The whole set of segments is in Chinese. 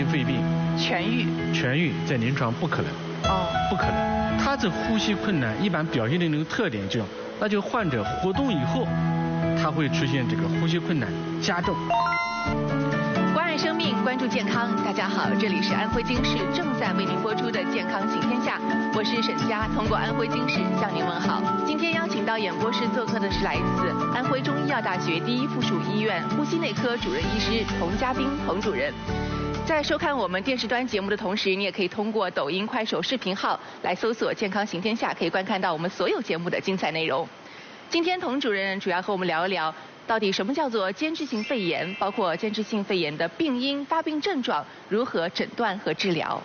性肺病痊愈在临床不可能。不可能。他这呼吸困难一般表现的那种特点那就患者活动以后，他会出现这个呼吸困难加重。关爱生命，关注健康。大家好，这里是安徽经视正在为您播出的《健康行天下》，我是沈佳，通过安徽经视向您问好。今天邀请到演播室做客的是来自安徽中医药大学第一附属医院呼吸内科主任医师童家斌童主任。在收看我们电视端节目的同时，你也可以通过抖音、快手视频号来搜索“健康行天下”，可以观看到我们所有节目的精彩内容。今天童主任主要和我们聊一聊，到底什么叫做间质性肺炎，包括间质性肺炎的病因、发病症状，如何诊断和治疗。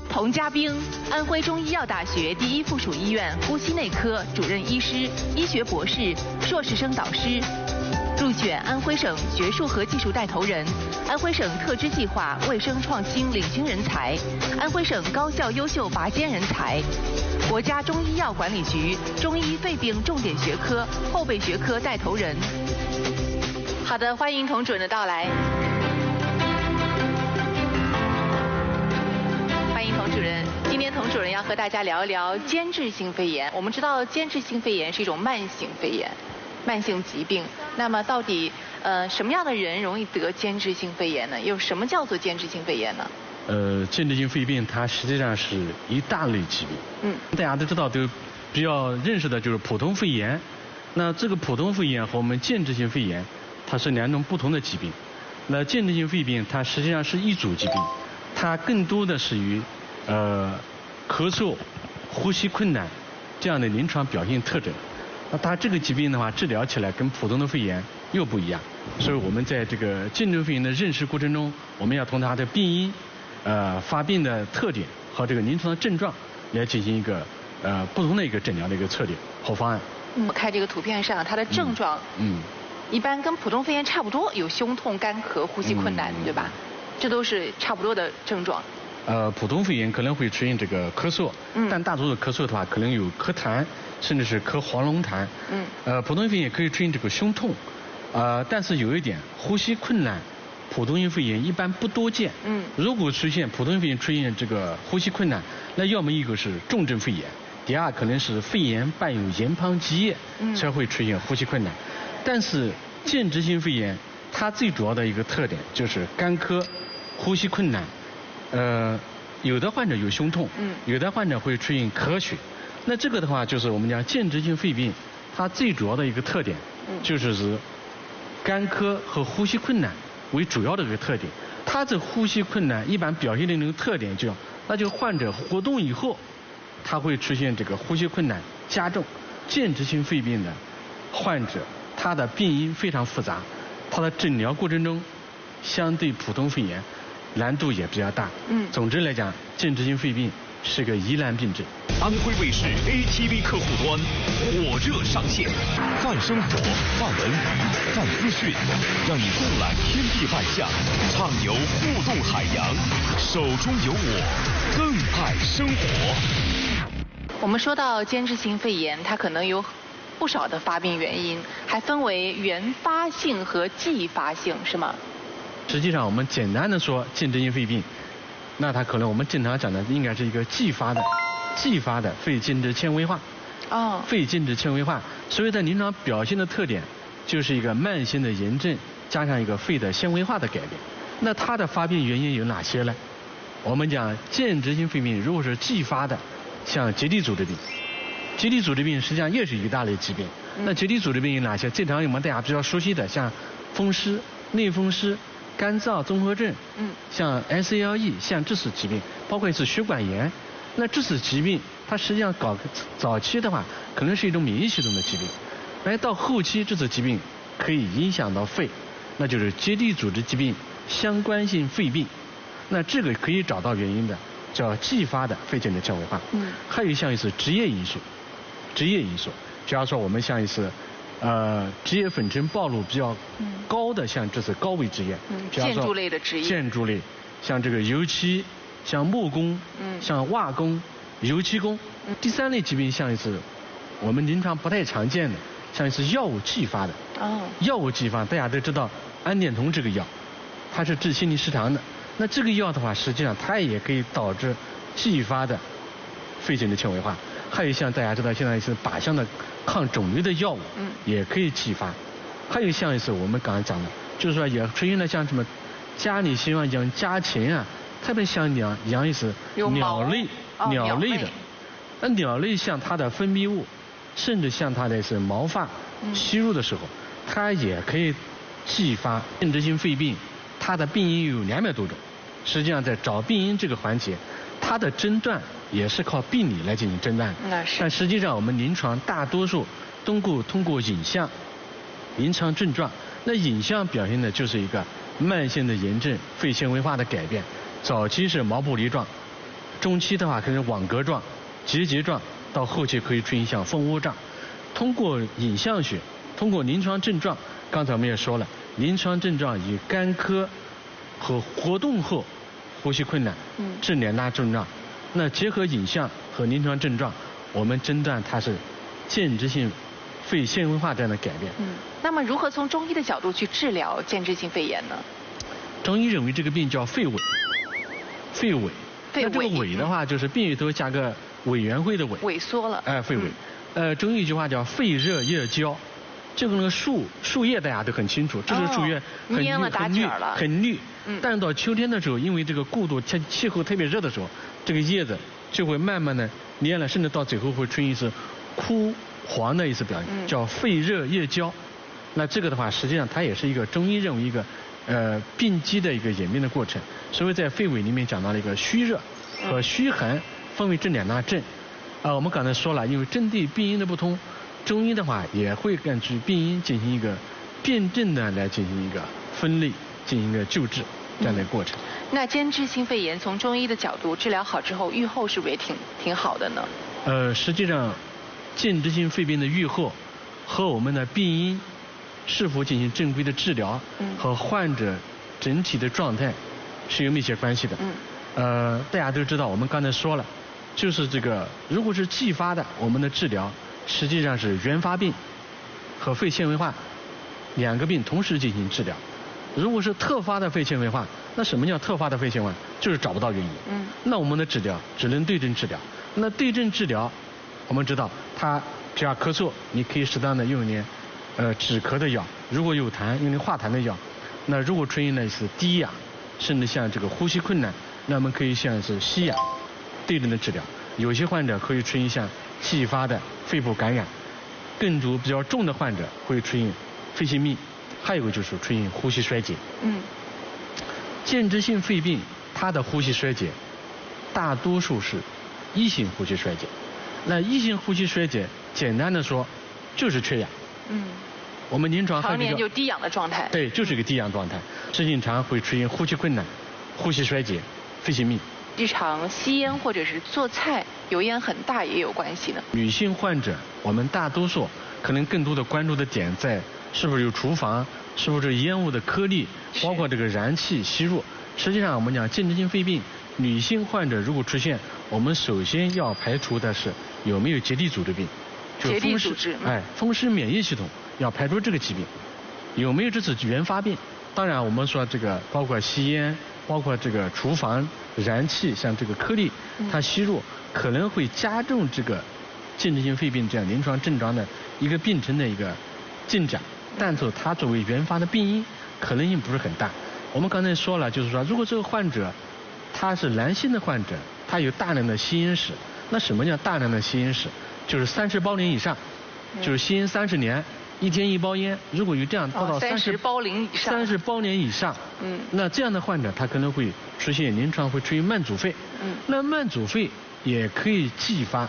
童家斌，安徽中医药大学第一附属医院呼吸内科主任医师、医学博士、硕士生导师。入选安徽省学术和技术带头人、安徽省特支计划卫生创新领军人才、安徽省高校优秀拔尖人才、国家中医药管理局中医肺病重点学科后备学科带头人。好的，欢迎童主任的到来。欢迎童主任。今天童主任要和大家聊一聊间质性肺炎。我们知道间质性肺炎是一种慢性肺炎。慢性疾病，那么到底什么样的人容易得间质性肺炎呢？又什么叫做间质性肺炎呢？间质性肺病它实际上是一大类疾病。大家都知道，都比较认识的就是普通肺炎。那这个普通肺炎和我们间质性肺炎，它是两种不同的疾病。那间质性肺病它实际上是一组疾病，它更多的是与咳嗽、呼吸困难这样的临床表现特征。那它这个疾病的话，治疗起来跟普通的肺炎又不一样，所以我们在这个间质肺炎的认识过程中，我们要从它的病因、发病的特点和这个临床的症状来进行一个不同的一个诊疗的一个策略和方案。我看这个图片上，它的症状一般跟普通肺炎差不多，有胸痛、干咳、呼吸困难，对吧？这都是差不多的症状。普通肺炎可能会出现这个咳嗽，但大多数咳嗽的话，可能有咳痰，甚至是咳黄龙痰。普通肺炎可以出现这个胸痛，但是有一点，呼吸困难，普通性肺炎一般不多见。如果出现普通肺炎出现这个呼吸困难，那要么一个是重症肺炎，第二可能是肺炎伴有炎旁积液，才会出现呼吸困难。但是间质性肺炎，它最主要的一个特点就是干咳、呼吸困难。有的患者有胸痛，有的患者会出现咳血。那这个的话，就是我们讲间质性肺病，它最主要的一个特点，就是干咳和呼吸困难为主要的一个特点。它这呼吸困难一般表现的那种特点那就患者活动以后，他会出现这个呼吸困难加重。间质性肺病的患者，他的病因非常复杂，他的诊疗过程中相对普通肺炎难度也比较大。总之来讲，间质性肺病是个疑难病症。安徽卫视 ATV 客户端火热上线，泛生活、泛文娱、泛资讯，让你纵览天地万象，畅游互动海洋，手中有我，更爱生活。我们说到间质性肺炎，它可能有不少的发病原因，还分为原发性和继发性，是吗？实际上，我们简单的说间质性肺病，那它可能我们正常讲的应该是一个继发的肺间质纤维化。肺间质纤维化，所以在临床表现的特点就是一个慢性的炎症加上一个肺的纤维化的改变。那它的发病原因有哪些呢？我们讲间质性肺病，如果是继发的，像结缔组织病，结缔组织病实际上也是一大类疾病。那结缔组织病有哪些？正常我们大家比较熟悉的，像风湿、内风湿、干燥综合症，像 SLE， 像这次疾病，包括是血管炎。那这次疾病，它实际上早期的话，可能是一种免疫系统的疾病，而到后期这次疾病可以影响到肺，那就是结缔组织疾病相关性肺病。那这个可以找到原因的，叫继发的肺间质纤维化。还有像一次职业因素，假如说我们像一次职业粉尘暴露比较高的，像这次高危职业，建筑类的职业，建筑类，像这个油漆，像木工，像瓦工、油漆工。第三类疾病像一次我们临床不太常见的，像一次药物继发的。药物继发，大家都知道安碘酮这个药，它是治心律失常的。那这个药的话，实际上它也可以导致继发的肺腺的纤维化。还有像大家知道，现在是靶向的抗肿瘤的药物，也可以继发。还有像是我们刚才讲的，就是说也出现了像什么家里希望养家禽啊，特别像养一些鸟类的。那鸟类像它的分泌物，甚至像它的是毛发吸入的时候，它也可以继发间质性肺病。它的病因有200多种，实际上在找病因这个环节，它的诊断也是靠病理来进行诊断。但实际上我们临床大多数通过影像、临床症状，那影像表现的就是一个慢性的炎症、肺纤维化的改变，早期是毛不离状，中期的话可能是网格状、结节状，到后期可以出现像蜂窝状。通过影像学，通过临床症状，刚才我们也说了，临床症状以干咳和活动后呼吸困难这2大症状，那结合影像和临床症状，我们诊断它是间质性肺纤维化这样的改变。那么如何从中医的角度去治疗间质性肺炎呢？中医认为这个病叫肺痿。肺痿。那这个痿的话，就是病里头加个委员会的委。萎缩了。肺痿。中医一句话叫肺热叶焦。这个树叶大家都很清楚，这是树叶很绿。但是到秋天的时候，因为这个过度气候特别热的时候，这个叶子就会慢慢的蔫了，甚至到最后会出现是枯黄的一次表现，叫肺热叶焦。那这个的话，实际上它也是一个中医认为一个病机的一个演变的过程。所以在肺痿里面讲到了一个虚热和虚寒分为这2大症。我们刚才说了，因为针对病因的不同，中医的话也会根据病因进行一个辨证呢，来进行一个分类，进行一个救治这样的过程。那间质性肺炎从中医的角度治疗好之后，预后是不是也挺好的呢？实际上，间质性肺病的预后和我们的病因是否进行正规的治疗和患者整体的状态是有密切关系的。大家都知道，我们刚才说了，就是这个如果是继发的，我们的治疗实际上是原发病和肺纤维化2个病同时进行治疗。如果是特发的肺纤维化，那什么叫特发的肺纤维化？就是找不到原因。那我们的治疗只能对症治疗。那对症治疗，我们知道它只要咳嗽，你可以适当的用一点止咳的药；如果有痰，用点化痰的药。那如果出现的是低氧，甚至像这个呼吸困难，那我们可以像是吸氧对症的治疗。有些患者可以出现像继发的肺部感染，更比较重的患者会出现肺性密，还有一个就是出现呼吸衰竭。间质性肺病它的呼吸衰竭大多数是一型呼吸衰竭。那一型呼吸衰竭简单的说就是缺氧。我们临床常年就低氧的状态。对，就是一个低氧状态，时间长会出现呼吸困难、呼吸衰竭、肺性密。日常吸烟或者是做菜油烟很大也有关系呢。女性患者，我们大多数可能更多的关注的点在是不是有厨房，是不是烟雾的颗粒，包括这个燃气吸入。实际上我们讲间质性肺病，女性患者如果出现，我们首先要排除的是有没有结缔组织病，就风湿免疫系统要排除这个疾病，有没有这次原发病。当然我们说这个包括吸烟，包括这个厨房燃气，像这个颗粒它吸入可能会加重这个间质性肺病这样临床症状的一个病程的一个进展，但是它作为原发的病因可能性不是很大。我们刚才说了，就是说如果这个患者他是男性的患者，他有大量的吸烟史。那什么叫大量的吸烟史？就是30包年以上，就是吸烟30年，1天1包烟，如果有这样到30包龄以上，30包年以上，那这样的患者他可能会出现临床会出现慢阻肺，那慢阻肺也可以继发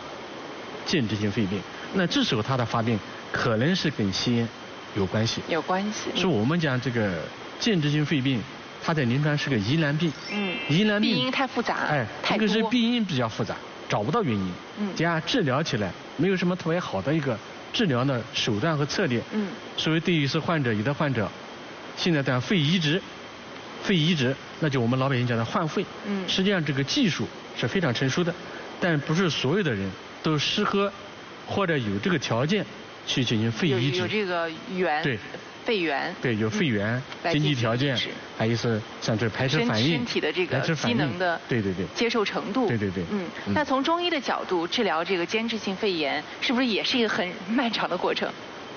间质性肺病，那这时候他的发病可能是跟吸烟有关系。有关系。所以我们讲这个间质性肺病，它在临床是个疑难病。疑难病病因太复杂。一个是病因比较复杂，找不到原因。第二，治疗起来没有什么特别好的一个治疗的手段和策略。所以对于是患者，有的患者现在讲肺移植，那就我们老百姓讲的换肺。实际上这个技术是非常成熟的，但不是所有的人都适合或者有这个条件去进行肺移植。有这个源。对。肺源。对，有肺源，经济条件，还有是像这排斥反应，身体的这个机能的对接受程度。对。那从中医的角度治疗这个间质性肺炎，是不是也是一个很漫长的过程？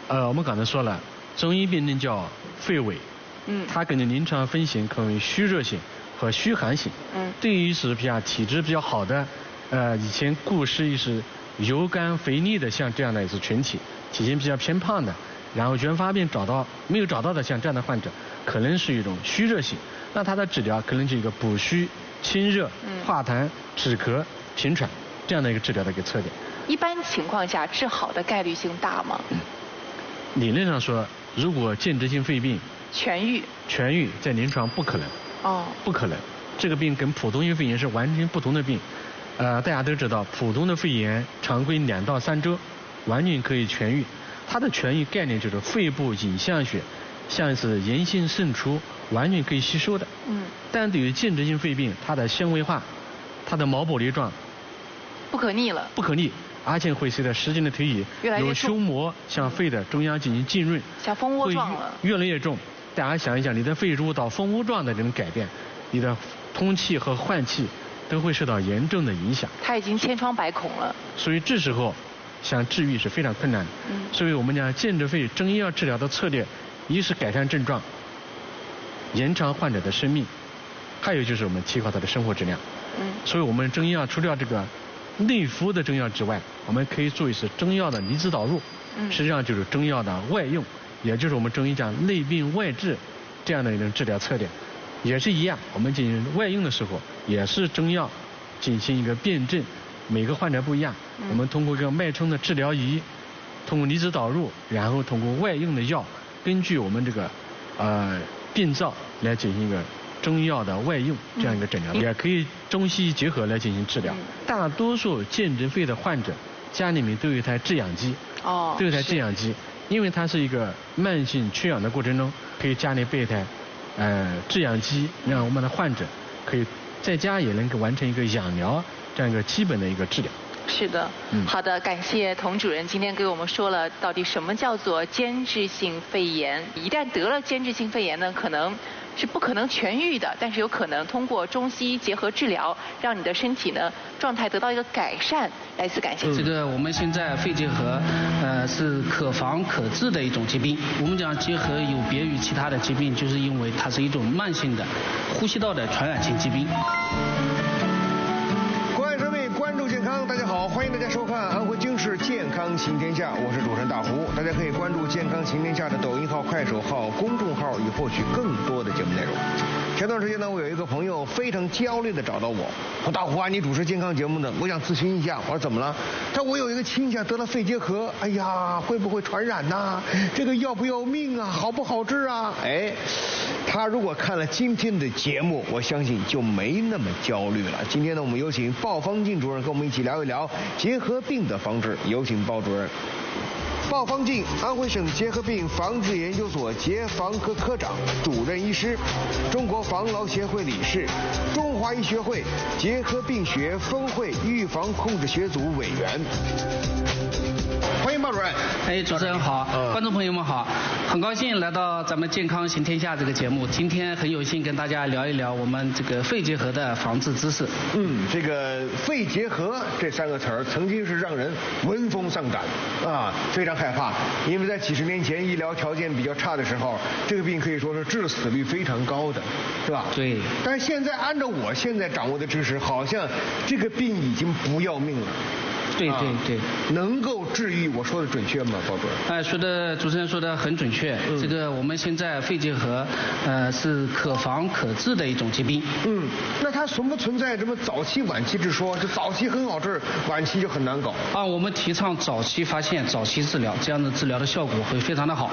我们刚才说了，中医病症叫肺痿。它根据临床分型可为虚热型和虚寒型。对于是比较体质比较好的，以前故事是油干肥腻的，像这样的一些群体，体型比较偏胖的。然后原发病没有找到的，像这样的患者，可能是一种虚热型。那它的治疗可能是一个补虚、清热、化痰、止咳、平喘这样的一个治疗的一个策略。一般情况下治好的概率性大吗？理论上说，如果间质性肺病痊愈在临床不可能。不可能。这个病跟普通性肺炎是完全不同的病。大家都知道，普通的肺炎常规2到3周完全可以痊愈。它的痊愈概念就是肺部影像血像是炎性渗出，完全可以吸收的。但对于间质性肺病，它的纤维化，它的毛玻璃状，不可逆了。而且会随着时间的推移，有胸膜向肺的中央进行浸润，像蜂窝状了，越来越重。大家想一想，你的肺如果到蜂窝状的这种改变，你的通气和换气都会受到严重的影响。它已经千疮百孔了。所以这时候想治愈是非常困难的。所以我们讲间质肺中医药治疗的策略，一是改善症状，延长患者的生命，还有就是我们提高他的生活质量。所以我们中医药除了这个内服的中药之外，我们可以做一次中药的离子导入，实际上就是中药的外用，也就是我们中医讲内病外治这样的一种治疗策略，也是一样。我们进行外用的时候，也是中药进行一个辨证。每个患者不一样，我们通过一个脉冲的治疗仪，通过离子导入，然后通过外用的药，根据我们这个病灶来进行一个中药的外用这样一个诊疗，也可以中西医结合来进行治疗。大多数间质肺的患者家里面都有一台制氧机，都有一台制氧机，因为它是一个慢性缺氧的过程中，可以家里备一台制氧机，让我们的患者可以在家也能够完成一个氧疗这样一个基本的一个治疗。是的，好的，感谢童主任今天给我们说了到底什么叫做间质性肺炎。一旦得了间质性肺炎呢，可能是不可能痊愈的，但是有可能通过中西医结合治疗，让你的身体呢状态得到一个改善。来次感谢。这个我们现在肺结核是可防可治的一种疾病。我们讲结核有别于其他的疾病，就是因为它是一种慢性的呼吸道的传染性疾病。关注健康，大家好，欢迎大家收看安徽经视健康行天下，我是主持人大胡。大家可以关注健康行天下的抖音号、快手号、公众号，以获取更多的节目内容。前段时间呢，我有一个朋友非常焦虑的找到我，说大胡啊，你主持健康节目的，我想咨询一下。我说怎么了？他说我有一个亲戚得了肺结核，哎呀，会不会传染呐？这个要不要命啊？好不好治啊？他如果看了今天的节目，我相信就没那么焦虑了。今天呢，我们有请鲍方静主任跟我们一起聊一聊结核病的防治。有请鲍主任。鲍方静，安徽省结核病防治研究所结防科科长、主任医师，中国防痨协会理事，中华医学会结核病学峰会预防控制学组委员。欢迎鲍主任。主持人好，观众朋友们好，很高兴来到咱们健康行天下这个节目。今天很有幸跟大家聊一聊我们这个肺结核的防治知识。这个肺结核这3个词儿曾经是让人闻风丧胆啊，非常害怕，因为在几十年前医疗条件比较差的时候，这个病可以说是致死率非常高的，是吧？对。但是现在按照我现在掌握的知识，好像这个病已经不要命了。对对对。能够治愈，我说的准确吗，鲍主任？主持人说的很准确。这个我们现在肺结核是可防可治的一种疾病。那它存在什么早期晚期之说？就早期很好治，晚期就很难搞。我们提倡早期发现、早期治疗，这样的治疗的效果会非常的好。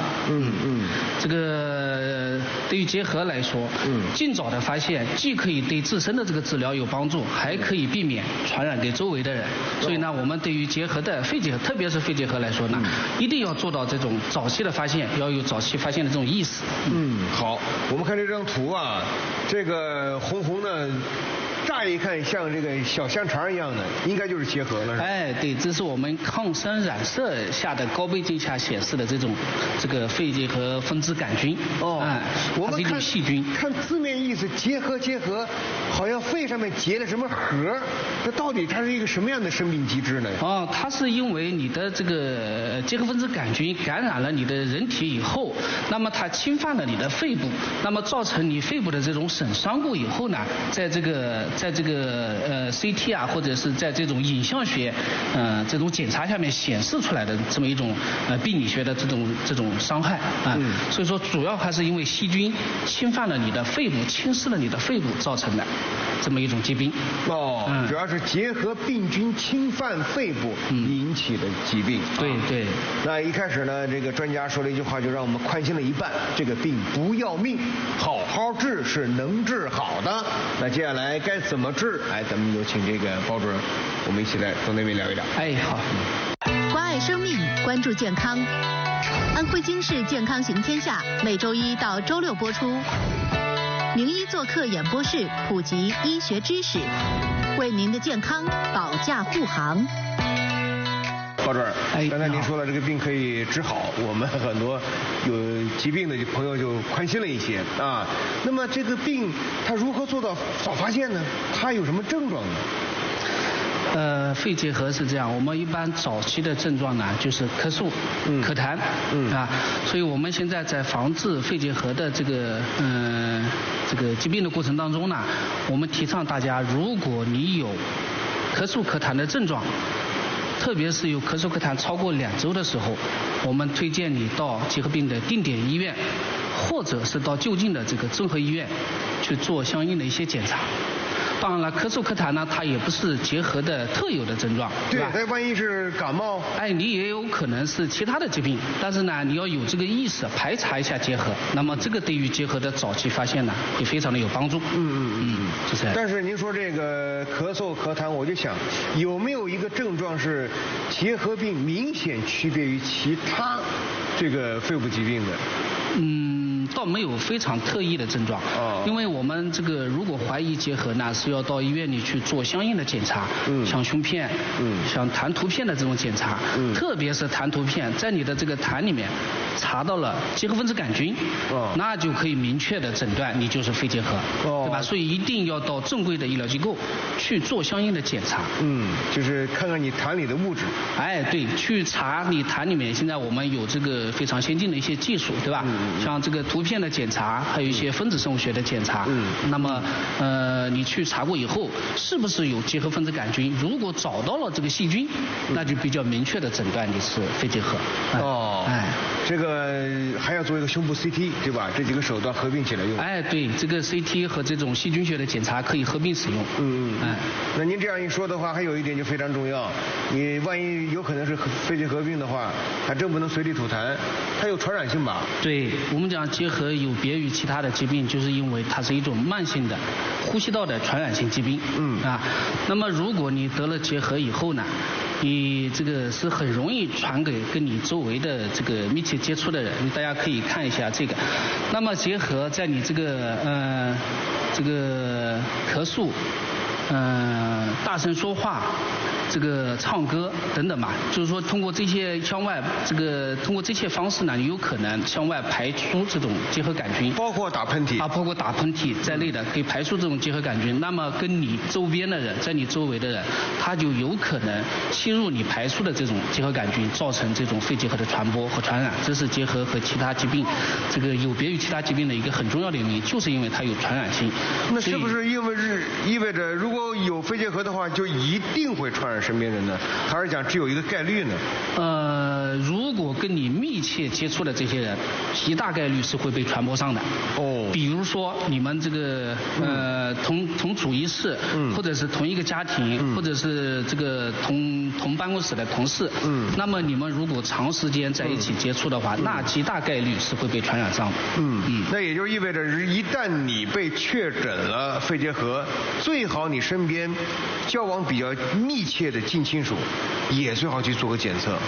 这个对于结核来说，尽早的发现，既可以对自身的这个治疗有帮助，还可以避免传染给周围的人。所以呢，我们对于结核的肺结核，特别是肺结核来说呢，一定要做到这种早期的发现，要有早期发现的这种意识。好，我们看这张图啊，这个红红的。乍乍一看像这个小香肠一样的，应该就是结核了。哎，对，这是我们抗生染色下的高倍镜下显示的这个肺结核分支杆菌。哦，它是一种细菌。看字面意思，结核，好像肺上面结了什么核，那到底它是一个什么样的生命机制呢？哦，它是因为你的这个结核分支杆菌感染了你的人体以后，那么它侵犯了你的肺部，那么造成你肺部的这种损伤过以后呢，在这个CT 啊，或者是在这种影像学这种检查下面显示出来的这么一种病理学的这种伤害啊。所以说主要还是因为细菌侵犯了你的肺部，侵蚀了你的肺部造成的这么一种疾病。主要是结核病菌侵犯肺部引起的疾病。对。那一开始呢，这个专家说了一句话，就让我们宽心了一半。这个病不要命，好好治是能治好的。那接下来该怎么治？咱们有请这个包主任，我们一起来从那边聊一聊。好。关爱生命，关注健康。安徽经视健康行天下，每周一到周六播出。名医做客演播室，普及医学知识，为您的健康保驾护航。包主任，刚才您说了这个病可以治好，我们很多有疾病的朋友就宽心了一些啊。那么这个病它如何做到早发现呢？它有什么症状呢？肺结核是这样，我们一般早期的症状呢就是咳嗽、咳痰，所以我们现在在防治肺结核的这个疾病的过程当中呢，我们提倡大家，如果你有咳嗽、咳痰的症状，特别是有咳嗽、咳痰超过2周的时候，我们推荐你到结核病的定点医院，或者是到就近的这个综合医院去做相应的一些检查。当然了，咳嗽咳痰呢，它也不是结核的特有的症状，对吧？万一是感冒，你也有可能是其他的疾病，但是呢，你要有这个意识，排查一下结核，那么这个对于结核的早期发现呢，也非常的有帮助。就是。但是您说这个咳嗽咳痰，我就想有没有一个症状是结核病明显区别于其他这个肺部疾病的？倒没有非常特异的症状，因为我们这个如果怀疑结核呢，是要到医院里去做相应的检查，像胸片，像痰图片的这种检查，特别是痰图片，在你的这个痰里面查到了结核分支杆菌，那就可以明确的诊断你就是肺结核，对吧？所以一定要到正规的医疗机构去做相应的检查，就是看看你痰里的物质，对，去查你痰里面，现在我们有这个非常先进的一些技术，对吧？像这个图片的检查，还有一些分子生物学的检查。那么你去查过以后，是不是有结核分支杆菌？如果找到了这个细菌，那就比较明确的诊断你是肺结核。这个还要做一个胸部 CT， 对吧？这几个手段合并起来用。对，这个 CT 和这种细菌学的检查可以合并使用。那您这样一说的话，还有一点就非常重要，你万一有可能是肺结核病的话，还真不能随地吐痰，它有传染性吧？对，我们讲结核有别于其他的疾病，就是因为它是一种慢性的呼吸道的传染性疾病。那么如果你得了结核以后呢，你这个是很容易传给跟你周围的这个密切接触的人，大家可以看一下这个。那么结核在你这个咳嗽，大声说话，这个唱歌等等嘛，就是说通过这些向外通过这些方式呢，你有可能向外排出这种结核杆菌，包括打喷嚏包括打喷嚏在内的，可以排出这种结核杆菌。那么跟你周边的人，在你周围的人，他就有可能吸入你排出的这种结核杆菌，造成这种肺结核的传播和传染。这是结核和其他疾病这个有别于其他疾病的一个很重要的原因，就是因为它有传染性。那是不是意味着如果有肺结核的话，就一定会传染身边人呢？还是讲只有一个概率呢？如果跟你密切接触的这些人，极大概率是会被传播上的。比如说你们这个同处一室，或者是同一个家庭，或者是这个同办公室的同事，那么你们如果长时间在一起接触的话，那极大概率是会被传染上的。那也就意味着，一旦你被确诊了肺结核，最好你身边交往比较密切的近亲属也最好去做个检测。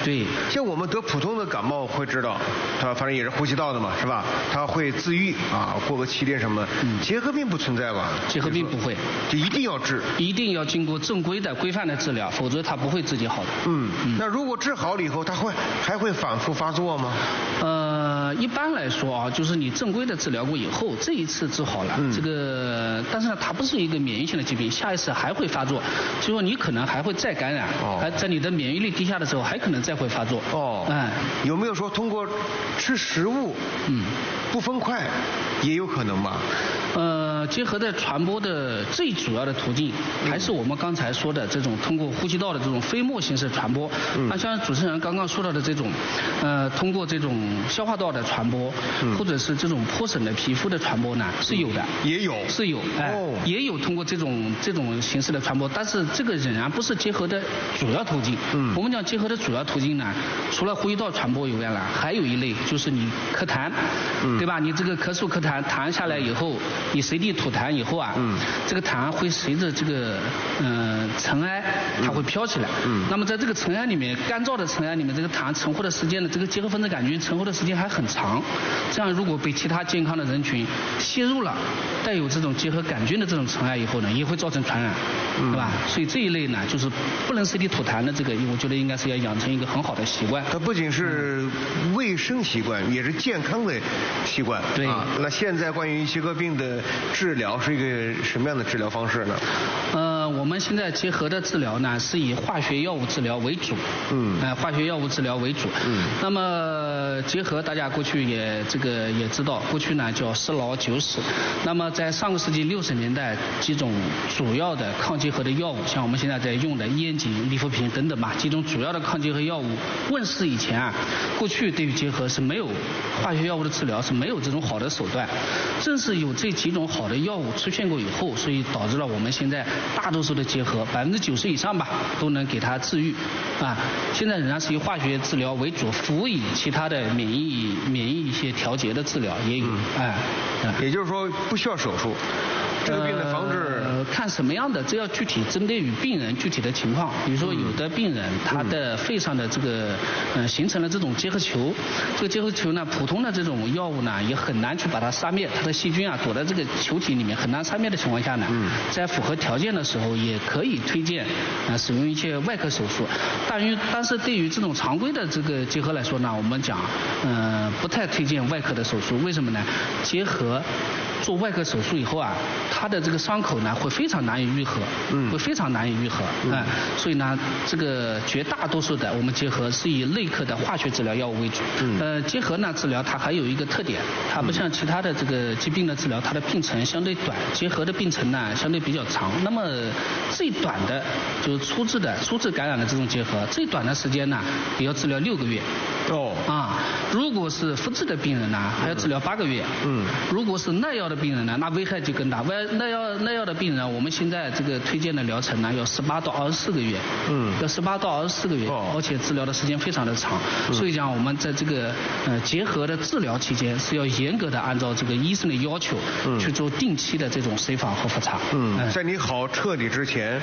对，像我们得普通的感冒会知道，它反正也是呼吸道的嘛，是吧？它会自愈啊，过个7天什么。结核病不存在吧？结核病不会，就一定要治，一定要经过正规的规范的治疗，否则它不会自己好的。那如果治好了以后，它还会反复发作吗？一般来说啊，就是你正规的治疗过以后，这一次治好了，但是呢，它不是一个免疫性的疾病，下一次还会发作，所以说你可能还会再感染，还在你的免疫力低下的时候，还可能再会发作。有没有说通过吃食物，不分块，也有可能吧？结核的传播的最主要的途径，还是我们刚才说的这种通过呼吸道的这种飞沫形式传播。那像主持人刚刚说到的这种，通过这种消化道的传播，或者是这种破损的皮肤的传播呢，是有的。也有。是有，也有通过这种形式的传播，但是这个仍然不是结核的主要途径。我们讲结核的主要途径呢，除了呼吸道传播以外呢，还有一类就是你咳痰，对吧？你这个咳嗽咳痰下来以后，你随地吐痰以后啊，这个痰会随着这个尘埃，它会飘起来。那么在这个尘埃里面，干燥的尘埃里面，这个痰存活的时间呢，这个结核分子杆菌存活的时间还很长。这样如果被其他健康的人群吸入了带有这种结核杆菌的这种尘埃以后呢，也会造成传染，对吧？所以这一类呢，就是不能随地吐痰的这个，我觉得应该是要养成一个很好的习惯。它不仅是卫生习惯，也是健康的习惯。对。那现在关于结核病的治疗是一个什么样的治疗方式呢？我们现在结核的治疗呢，是以化学药物治疗为主。化学药物治疗为主。那么结核大家过去也知道，过去呢叫10劳90。那么在上个世纪60年代，几种主要的抗结核的药物，像我们现在在用的烟肼、利福平等等吧，几种主要的抗结核药物问世以前啊，过去对于结核是没有化学药物的治疗，是没有这种好的手段。正是有这几种好的药物出现过以后，所以导致了我们现在大多数的结核90%以上吧，都能给它治愈。现在仍然是以化学治疗为主，辅以其他的免疫一些调节的治疗也有。也就是说不需要手术。这个病的防治看什么样的，这要具体针对于病人具体的情况。比如说有的病人他的肺上的这个形成了这种结核球，这个结核球呢，普通的这种药物呢也很难去把它杀灭，它的细菌啊躲在这个球体里面很难杀灭的情况下呢，在符合条件的时候也可以推荐使用一些外科手术。但是对于这种常规的这个结核来说呢，我们讲不太推荐外科的手术。为什么呢？结核做外科手术以后啊，它的这个伤口呢会非常难以愈合，会非常难以愈合。所以呢，这个绝大多数的我们结核是以内科的化学治疗药物为主。结核呢治疗它还有一个特点，它不像其他的这个疾病的治疗，它的病程相对短，结核的病程呢相对比较长。那么最短的就是初次感染的这种结核，最短的时间呢也要治疗6个月。如果是复治的病人呢，还要治疗8个月。如果是耐药的病人呢，那危害就更大。耐药的病人，我们现在这个推荐的疗程呢，要18到24个月。要18到24个月，而且治疗的时间非常的长。所以讲我们在这个结核的治疗期间，是要严格的按照这个医生的要求去做定期的这种随访和复查。在你好彻底之前，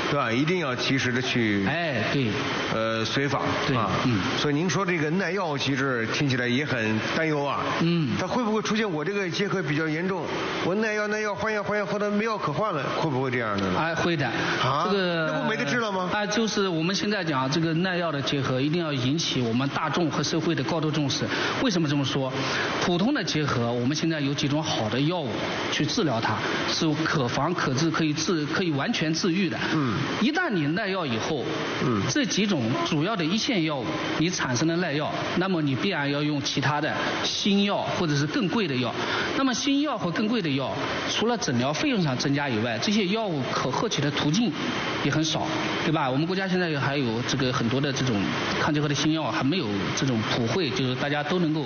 对吧？一定要及时的去对随访。对所以您说这个耐药机制听起来也很担忧啊。它会不会出现我这个结核比较严重，我耐药换药后来没药可换了，会不会这样的呢？会的。这个那不没得治了吗？就是我们现在讲这个耐药的结核一定要引起我们大众和社会的高度重视。为什么这么说？普通的结核我们现在有几种好的药物去治疗它，是可防可治，可以完全治愈的。一旦你耐药以后，这几种主要的一线药物你产生了耐药，那么你必然要用其他的新药或者是更贵的药。那么新药和更贵的药，除了诊疗费用上增加以外，这些药物可获取的途径也很少，对吧？我们国家现在还有这个很多的这种抗结核的新药还没有这种普惠，就是大家都能够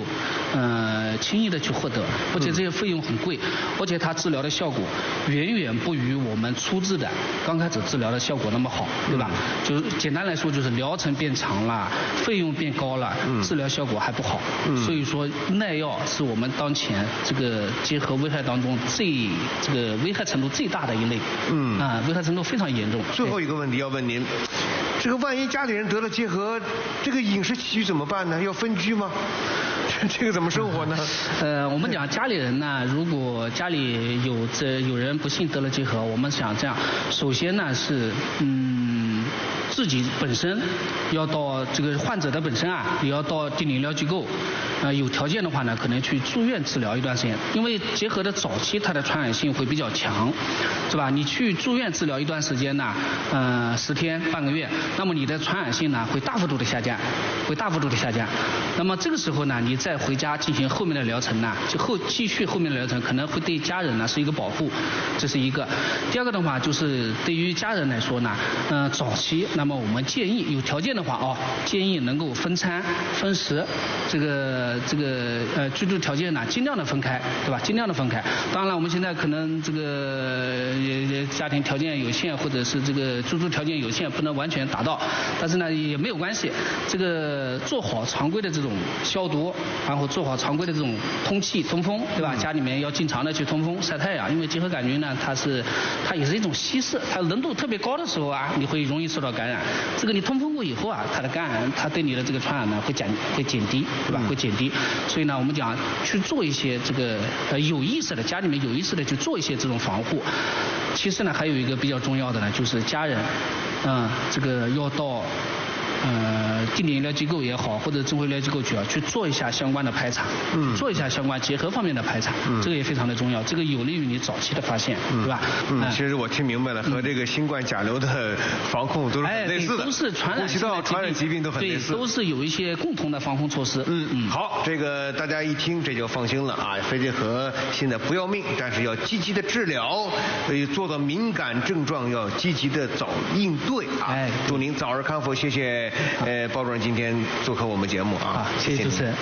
轻易的去获得，而且这些费用很贵，而且它治疗的效果远远不于我们初治的刚开始治疗的效果那么好，对吧？就是简单来说，就是疗程变长了，费用变高了，治疗效果还不好。所以说耐药是我们当前这个结核危害当中这个危害程度最大的一类。危害程度非常严重。最后一个问题要问您，这个万一家里人得了结核，这个饮食起居怎么办呢？要分居吗？这个怎么生活呢？我们讲家里人呢，如果家里有人不幸得了结核，我们想这样，首先呢是自己本身要到这个患者的本身啊，也要到定点医疗机构，有条件的话呢，可能去住院治疗一段时间，因为结核的早期它的传染性会比较强，是吧？你去住院治疗一段时间呢，10天半个月，那么你的传染性呢会大幅度的下降，那么这个时候呢，你再回家进行后面的疗程呢，继续后面的疗程，可能会对家人呢是一个保护，这是一个。第二个的话，就是对于家人来说呢，早期，那么我们建议有条件的话建议能够分餐分食，这个居住条件呢尽量的分开，对吧？尽量的分开。当然了，我们现在可能这个家庭条件有限，或者是这个居住条件有限，不能完全达到，但是呢也没有关系，这个做好常规的这种消毒，然后做好常规的这种通气通风，对吧？家里面要经常的去通风晒太阳，因为结核杆菌呢它也是一种稀释，它浓度特别高的时候啊，你会容易受到感染。这个你通风过以后啊，它的感染，它对你的这个传染呢会减低，对吧？会减低。所以呢，我们讲去做一些这个有意识的，家里面有意识的去做一些这种防护。其实呢，还有一个比较重要的呢，就是家人，这个要到定点医疗机构也好，或者综合医疗机构去做一下相关的排查，做一下相关结核方面的排查，这个也非常的重要，这个有利于你早期的发现，对吧？其实我听明白了，和这个新冠甲流的防控都是很类似的，都是传染性的传染疾病都很类似，对，都是有一些共同的防控措施。好，这个大家一听这就放心了啊，肺结核现在不要命，但是要积极的治疗，做到敏感症状要积极的早应对啊。祝您早日康复，谢谢包主任今天做客我们节目啊，谢谢主持人。